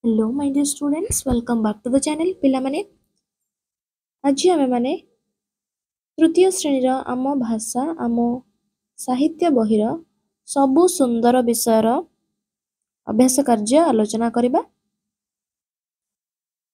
Hello my dear students, welcome back to the channel. ପିଲାମାନେ ଆଜି ଆମେ ମାନେ ତୃତୀୟ ଶ୍ରେଣୀର ଆମ ଭାଷା ଆମ ସାହିତ୍ୟ ବହିର ସବୁ ସୁନ୍ଦର ବିଷୟର ଅଭ୍ୟାସ କାର୍ଯ୍ୟ ଆଲୋଚନା କରିବା।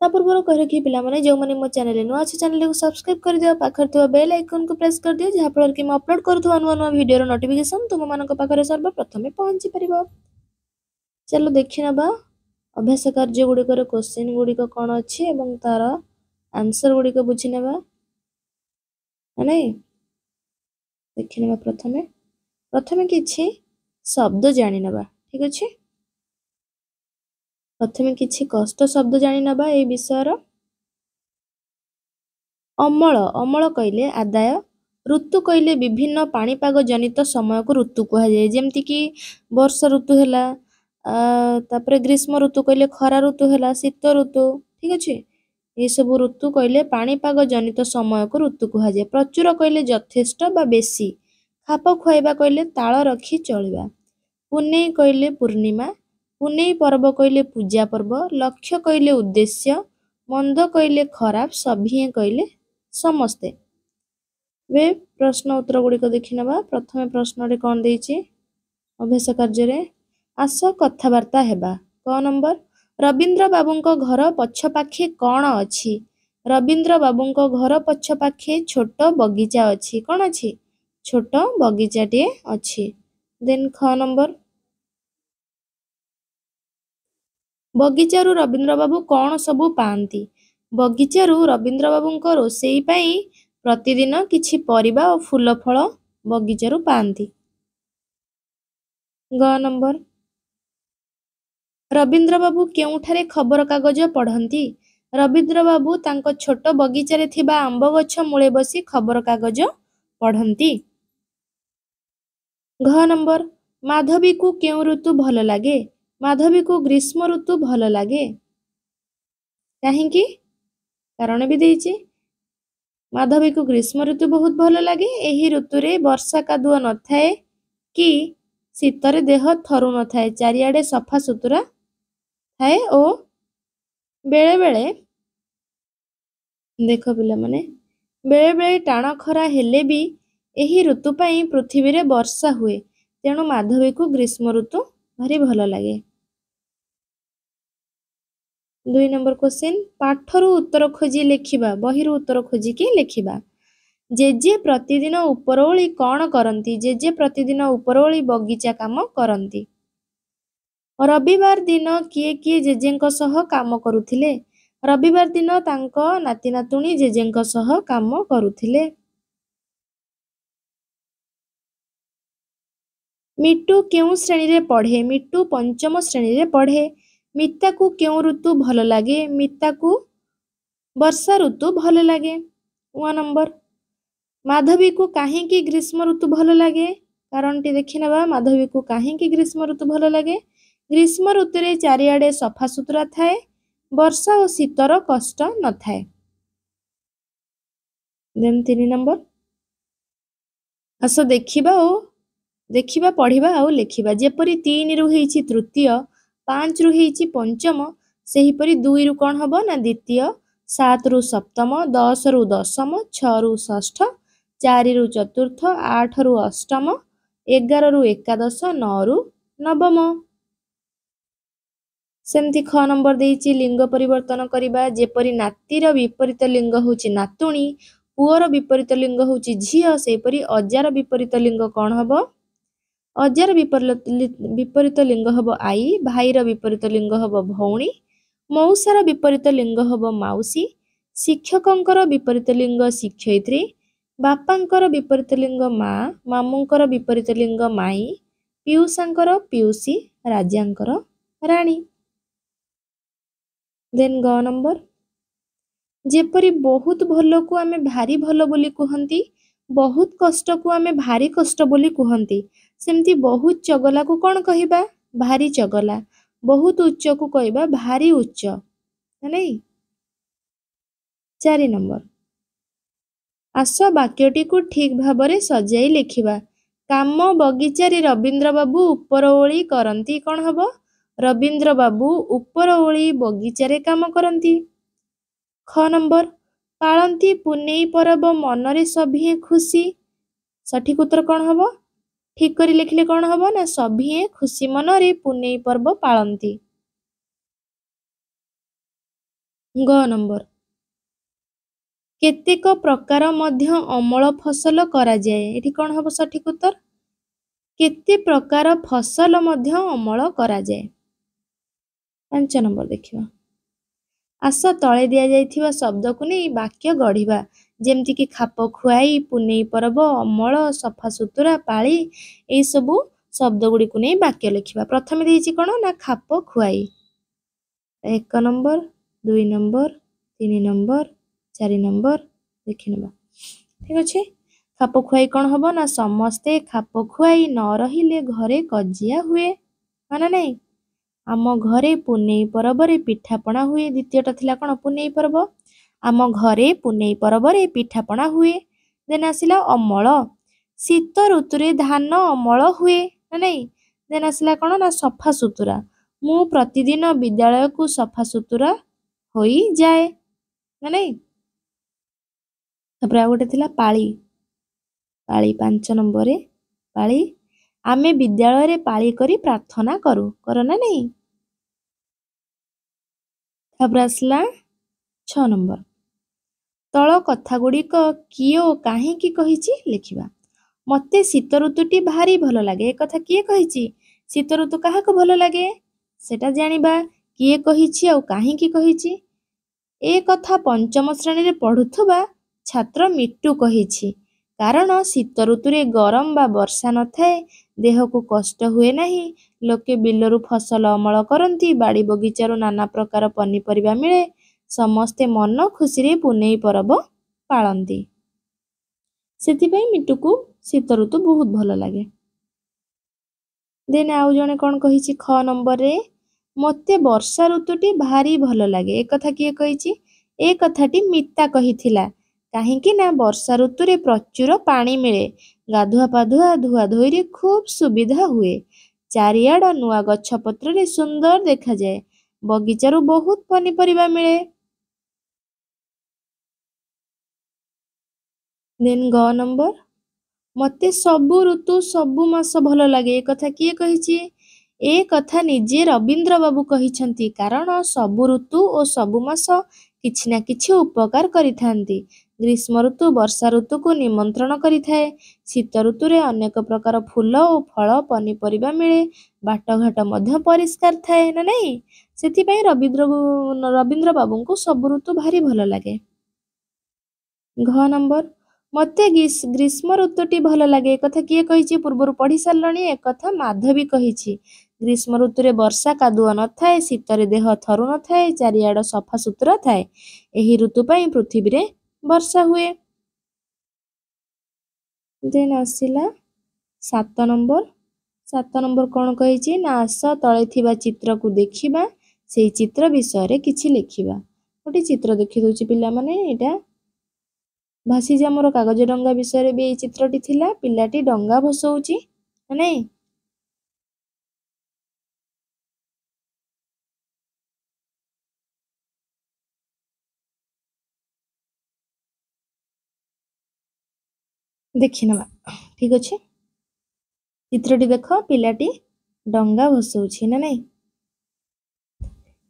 ତା ପୂର୍ବରୁ କହିଲେ କି ପିଲାମାନେ ଯେଉଁମାନେ ମୋ ଚ୍ୟାନେଲରେ ନୂଆ ଅଛି ଚ୍ୟାନେଲକୁ ସବସ୍କ୍ରାଇବ୍ କରିଦିଅ, ପାଖରେ ଥିବା ବେଲ୍ ଆଇକନକୁ ପ୍ରେସ୍ କରିଦିଅ, ଯାହାଫଳରେ କି ମୁଁ ଅପଲୋଡ୍ କରୁଥିବା ନୂଆ ନୂଆ ଭିଡ଼ିଓର ନୋଟିଫିକେସନ୍ ତୁମମାନଙ୍କ ପାଖରେ ସର୍ବପ୍ରଥମେ ପହଞ୍ଚି ପାରିବ। ଚାଲ ଦେଖିନେବା ଅଭ୍ୟାସ କାର୍ଯ୍ୟ ଗୁଡ଼ିକର କ୍ୱେଶ୍ଚିନ୍ ଗୁଡ଼ିକ କ'ଣ ଅଛି ଏବଂ ତାର आंसर गुड़िक बुझी ना नहीं देखने प्रथमे प्रथमे किछि शब्द जानी नबा ठीक अच्छे। प्रथमे किछि कष्ट शब्द जानी नबा ए विषयर अमल अमल कहले आदाय ऋतु कहले विभिन्न पाणीपाग जनित समय को ऋतु कह जाए जेमती कि वर्षा ऋतु है तापरे ग्रीष्म ऋतु कहले खरा ऋतु है शीत ऋतु ठीक अच्छे। ये सब ऋतु कहले पाणीपाग जनित समय को ऋतु कह जाए। प्रचुर कहले यथेष्ट बा बेसी खाप खुआइबा कहले ताल रखी चलिबा। पुनेई कहले पूर्णिमा पुनेई पर्व कहले पूजा पर्व लक्ष्य कहले उद्देश्य मंद कहले खराब सभिए कहले समस्ते। वे प्रश्न उत्तर गुड़िक देखि नबा। प्रथम प्रश्न रे कोन देछि अभ्यास कार्य रे आस कथावार्ता हेबा। क नंबर रवींद्र बाबूंको घर पछपाखे कौन अच्छी रवींद्र बाबूंको घर पछपाखे छोट बगीचा अच्छी कौन अच्छी छोट बगीचाटे अच्छी। देन ख नंबर बगीचारू रवींद्र बाबू कौन सबू पाती बगीचारू रवींद्र बाबूंको रोषेई पाई प्रतिदिन किछि परिबा और फूल फल बगीचारू पाती। ग नंबर रवींद्र बाबू केउठारे खबर कागज पढ़ती रवींद्र बाबू तांको छोट बगीचारे थिबा आंब गछ मूले बसी खबर कागज पढ़ती। घ नंबर माधवी को केउ ऋतु भल लागे माधवी को ग्रीष्म ऋतु भल लागे कहीं कारण भी देइछि माधवी को ग्रीष्म ऋतु बहुत भल लागे एही ऋतु रे वर्षा कादुଅ न थाए कि शीतरे देह थरु न थाए चारिआडे सफा सुतुरा थाए ओ बेले बेले देख पिला माने बेले बेले टाण खरा हेले भी एही ऋतु पाई पृथ्वी रे वर्षा हुए तेणु माधवी को ग्रीष्म ऋतु भारी भल लगे। 2 नंबर क्वेश्चन पाठरू उत्तर खोजी लिखिबा बहिरू उत्तर खोजी के लिखिबा। जेजे प्रतिदिन उपरओली कौन करती जेजे प्रतिदिन उपरओली बगीचा काम करती। रविवार दिन किए किए जेजेंको सह काम करुथिले रविवार दिन तांको नाती नातुणी जेजेंको सह काम करुथिले। मिट्टू केउ श्रेणी रे पढ़े मिट्टू पंचम श्रेणी रे पढ़े। मिता को केउ ऋतु भल लागे मिता को वर्षा ऋतु भल लागे। 1 नंबर माधवी को काहेकि ग्रीष्म ऋतु भल लागे कारण टी देखि नबा माधवी को काहेकि ग्रीष्म ऋतु भल लागे ग्रीष्म ऋतु रे चारिआडे सफा सुतुरा थाए वर्षा और शीतर कष्ट न थाए। देन 3 नंबर आस देखिबा पढ़िबा और लिखिबा जेपरि 3 रु हेछि तृतीय 5 रु हेछि पंचम सेहीपरि 2 रु कोन हबो ना द्वितीय 7 रु सप्तम 10 रु दशम 6 रु षष्ठ 4 रु चतुर्थ 8 रु अष्टम 11 रु एकादश 9 रु नवम। सेमती ख नंबर देइछि लिंग परिवर्तन करिबा जेपरि नातीर विपरीत लिंग होछि नातुणी पुअर विपरीत लिंग होछि झियो सेपरि अजार विपरीत लिंग कोन हबो अजार विपरीत लिंग हबो आई भाईर विपरीत लिंग हबो भौणी मौसार विपरीत लिंग हबो माउसी शिक्षकंकर विपरीत लिंग शिक्षयित्री बापांकर विपरीत लिंग मा मामुंकर विपरीत लिंग माई पियुसांकर पियुसी राजांकर राणी। देन ग नंबर जेपरि बहुत भल को आमे भारी भल बोली कहंती बहुत कष्ट को आमे भारी कष्ट बोली कहंती सेमती बहुत चगला को कौन कहिबा भारी चगला बहुत उच्च को कहबा भारी उच्च नहीं। 4 नंबर आस वाक्यटी को ठीक भाबरे सजाई लिखिबा काम बगीचारी रवींद्र बाबू उपरओली करंती कौन हबो ରବୀନ୍ଦ୍ର ବାବୁ ଉପର ଓଳି ବଗିଚାରେ କାମ କରନ୍ତି। ଖ ନମ୍ବର ପାଳନ୍ତି ପୁନେଇ ପରବ ମନରେ ସଭିଏଁ ଖୁସି। ସଠିକ ଉତ୍ତର କ'ଣ ହବ? ଠିକ କରି ଲେଖିଲେ କ'ଣ ହବ ନା ସଭିଏଁ ଖୁସି ମନରେ ପୁନେଇ ପର୍ବ ପାଳନ୍ତି। ଗ ନମ୍ବର କେତେକ ପ୍ରକାର ମଧ୍ୟ ଅମଳ ଫସଲ କରାଯାଏ। ଏଠି କ'ଣ ହବ ସଠିକ ଉତ୍ତର? କେତେ ପ୍ରକାର ଫସଲ ମଧ୍ୟ ଅମଳ କରାଯାଏ। 5 ନମ୍ବର ଦେଖିବା। ଆସ ତଳେ ଦିଆଯାଇଥିବା ଶବ୍ଦକୁ ନେଇ ବାକ୍ୟ ଗଢ଼ିବା। ଯେମିତିକି ଖାପ ଖୁଆଇ, ପୁନେଇ ପରବ, ଅମଳ, ସଫାସୁତୁରା, ପାଳି ଏଇସବୁ ଶବ୍ଦ ଗୁଡ଼ିକୁ ନେଇ ବାକ୍ୟ ଲେଖିବା। ପ୍ରଥମେ ଦେଇଛି କ'ଣ ନା ଖାପ ଖୁଆଇ। 1 ନମ୍ବର, 2 ନମ୍ବର, 3 ନମ୍ବର, 4 ନମ୍ବର ଦେଖିନେବା। ଠିକ ଅଛି। ଖାପ ଖୁଆଇ କ'ଣ ହବ ନା ସମସ୍ତେ ଖାପ ଖୁଆଇ ନ ରହିଲେ ଘରେ କଜିଆ ହୁଏ। ମାନେ ନାଇଁ ଆମ ଘରେ ପୁନେଇ ପରବରେ ପିଠାପଣା ହୁଏ। ଦ୍ୱିତୀୟଟା ଥିଲା କ'ଣ ପୁନେଇ ପର୍ବ। ଆମ ଘରେ ପୁନେଇ ପରବରେ ପିଠାପଣା ହୁଏ। ଦେନ୍ ଆସିଲା ଅମଳ। ଶୀତ ଋତୁରେ ଧାନ ଅମଳ ହୁଏ ନା ନାଇଁ। ଦେନ୍ ଆସିଲା କ'ଣ ନା ସଫାସୁତୁରା। ମୁଁ ପ୍ରତିଦିନ ବିଦ୍ୟାଳୟକୁ ସଫାସୁତୁରା ହୋଇଯାଏ ନା ନାଇଁ। ତାପରେ ଆଉ ଗୋଟେ ଥିଲା ପାଳି। ପାଳି 5 ନମ୍ବରରେ ପାଳି ଆମେ ବିଦ୍ୟାଳୟରେ ପାଳି କରି ପ୍ରାର୍ଥନା କରୁ। କର ନା ନାଇଁ। ତାପରେ ଆସିଲା 6 ନମ୍ବର ତଳ କଥା ଗୁଡ଼ିକ କିଏ ଓ କାହିଁକି କହିଛି ଲେଖିବା। ମୋତେ ଶୀତ ଋତୁଟି ଭାରି ଭଲ ଲାଗେ। ଏ କଥା କିଏ କହିଛି? ଶୀତ ଋତୁ କାହାକୁ ଭଲ ଲାଗେ ସେଟା ଜାଣିବା। କିଏ କହିଛି ଆଉ କାହିଁକି କହିଛି? ଏ କଥା 5ମ ଶ୍ରେଣୀରେ ପଢ଼ୁଥିବା ଛାତ୍ର ମିଟୁ କହିଛି। କାରଣ ଶୀତ ଋତୁରେ ଗରମ ବା ବର୍ଷା ନଥାଏ, ଦେହକୁ କଷ୍ଟ ହୁଏ ନାହିଁ, ଲୋକେ ବିଲରୁ ଫସଲ ଅମଳ କରନ୍ତି, ବାଡ଼ି ବଗିଚାରୁ ନାନା ପ୍ରକାର ପନିପରିବା ମିଳେ, ସମସ୍ତେ ମନ ଖୁସିରେ ପୁନେଇ ପରବ ପାଳନ୍ତି। ସେଥିପାଇଁ ମିଟୁକୁ ଶୀତ ଋତୁ ବହୁତ ଭଲ ଲାଗେ। ଦେନ୍ ଆଉ ଜଣେ କ'ଣ କହିଛି ଖ ନମ୍ବରରେ ମୋତେ ବର୍ଷା ଋତୁଟି ଭାରି ଭଲ ଲାଗେ। ଏ କଥା କିଏ କହିଛି? ଏ କଥାଟି ମିତା କହିଥିଲା। କାହିଁକି ନା ବର୍ଷା ଋତୁରେ ପ୍ରଚୁର ପାଣି ମିଳେ, ଗାଧୁଆ ପାଧୁଆ ଧୁଆ ଧୋଇରେ ଖୁବ୍ ସୁବିଧା ହୁଏ, ଚାରିଆଡ଼ ନୂଆ ଗଛ ପତ୍ରରେ ସୁନ୍ଦର ଦେଖାଯାଏ, ବଗିଚାରୁ ବହୁତ ପନିପରିବା ମିଳେ। ଦେନ୍ ଗ ନମ୍ବର ମୋତେ ସବୁ ଋତୁ ସବୁ ମାସ ଭଲ ଲାଗେ। ଏ କଥା କିଏ କହିଛି? ଏ କଥା ନିଜେ ରବୀନ୍ଦ୍ର ବାବୁ କହିଛନ୍ତି। କାରଣ ସବୁ ଋତୁ ଓ ସବୁ ମାସ କିଛି ନା କିଛି ଉପକାର କରିଥାନ୍ତି। ଗ୍ରୀଷ୍ମ ଋତୁ ବର୍ଷା ଋତୁକୁ ନିମନ୍ତ୍ରଣ କରିଥାଏ। ଶୀତ ଋତୁରେ ଅନେକ ପ୍ରକାର ଫୁଲ ଓ ଫଳ ପନିପରିବା ମିଳେ, ବାଟଘାଟ ମଧ୍ୟ ପରିଷ୍କାର ଥାଏ ନା ନାଇଁ। ସେଥିପାଇଁ ରବୀନ୍ଦ୍ର ବାବୁଙ୍କୁ ସବୁ ଋତୁ ଭାରି ଭଲ ଲାଗେ। ଘ ନମ୍ବର ମୋତେ ଗ୍ରୀଷ୍ମ ଋତୁଟି ଭଲ ଲାଗେ। ଏ କଥା କିଏ କହିଛି? ପୂର୍ବରୁ ପଢ଼ି ସାରିଲଣି। ଏ କଥା ମାଧବୀ କହିଛି। ଗ୍ରୀଷ୍ମ ଋତୁରେ ବର୍ଷା କାଦୁଅ ନଥାଏ, ଶୀତରେ ଦେହ ଥରୁ ନଥାଏ, ଚାରିଆଡ଼ ସଫା ସୁତୁରା ଥାଏ। ଏହି ଋତୁ ପାଇଁ ପୃଥିବୀରେ ବର୍ଷା ହୁଏ। ଦେନ୍ ଆସିଲା 7 ନମ୍ବର। 7 ନମ୍ବର କ'ଣ କହିଛି ନା ଆସ ତଳେ ଥିବା ଚିତ୍ରକୁ ଦେଖିବା, ସେଇ ଚିତ୍ର ବିଷୟରେ କିଛି ଲେଖିବା। ଗୋଟେ ଚିତ୍ର ଦେଖିଦେଉଛି ପିଲାମାନେ। ଏଇଟା ଭାସିଛି ଆମର କାଗଜ ଡଙ୍ଗା ବିଷୟରେ ବି ଏଇ ଚିତ୍ରଟି ଥିଲା। ପିଲାଟି ଡଙ୍ଗା ଭସଉଛି ନା ନାଇଁ। ଦେଖିନେବା। ଠିକ ଅଛି। ଚିତ୍ରଟି ଦେଖ, ପିଲାଟି ଡଙ୍ଗା ଭସଉଛି ନା ନାଇଁ।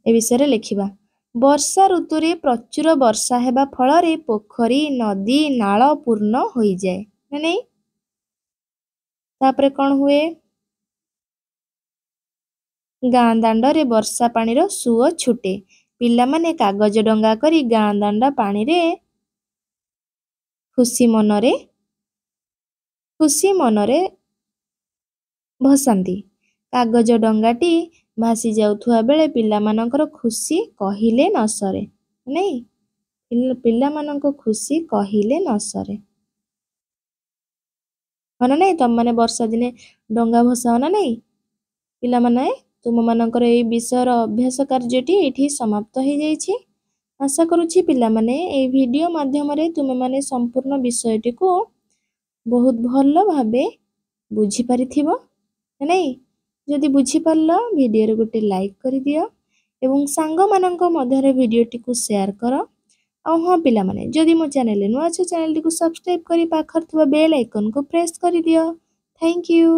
ଏ ବିଷୟରେ ଲେଖିବା। ବର୍ଷା ଋତୁରେ ପ୍ରଚୁର ବର୍ଷା ହେବା ଫଳରେ ପୋଖରୀ, ନଦୀ, ନାଳ ପୂର୍ଣ୍ଣ ହୋଇଯାଏ ନା ନାଇଁ। ତାପରେ କ'ଣ ହୁଏ? ଗାଁ ଦାଣ୍ଡରେ ବର୍ଷା ପାଣିର ସୁଅ ଛୁଟେ। ପିଲାମାନେ କାଗଜ ଡଙ୍ଗା କରି ଗାଁ ଦାଣ୍ଡ ପାଣିରେ ଖୁସି ମନରେ ଭସାନ୍ତି। କାଗଜ ଡଙ୍ଗାଟି ଭାସି ଯାଉଥିବା ବେଳେ ପିଲାମାନଙ୍କର ଖୁସି କହିଲେ ନ ସରେ ନାଇଁ। ପିଲାମାନଙ୍କ ଖୁସି କହିଲେ ନ ସରେ। ହଁ ନା ନାଇଁ। ତମମାନେ ବର୍ଷା ଦିନେ ଡଙ୍ଗା ଭସାଅ ନା ନାଇଁ। ପିଲାମାନେ ତୁମମାନଙ୍କର ଏଇ ବିଷୟର ଅଭ୍ୟାସ କାର୍ଯ୍ୟଟି ଏଇଠି ସମାପ୍ତ ହେଇଯାଇଛି। ଆଶା କରୁଛି ପିଲାମାନେ ଏଇ ଭିଡ଼ିଓ ମାଧ୍ୟମରେ ତୁମେମାନେ ସମ୍ପୂର୍ଣ୍ଣ ବିଷୟଟିକୁ ବହୁତ ଭଲ ଭାବେ ବୁଝିପାରିଥିବ ନା ନାଇଁ। ଯଦି ବୁଝିପାରିଲ ଭିଡ଼ିଓରେ ଗୋଟେ ଲାଇକ୍ କରିଦିଅ ଏବଂ ସାଙ୍ଗମାନଙ୍କ ମଧ୍ୟରେ ଭିଡ଼ିଓଟିକୁ ସେୟାର କର। ଆଉ ହଁ ପିଲାମାନେ, ଯଦି ମୋ ଚ୍ୟାନେଲରେ ନୂଆ ଅଛ ଚ୍ୟାନେଲଟିକୁ ସବସ୍କ୍ରାଇବ୍ କରି ପାଖରେ ଥିବା ବେଲ୍ ଆଇକନ୍କୁ ପ୍ରେସ୍ କରିଦିଅ। Thank you.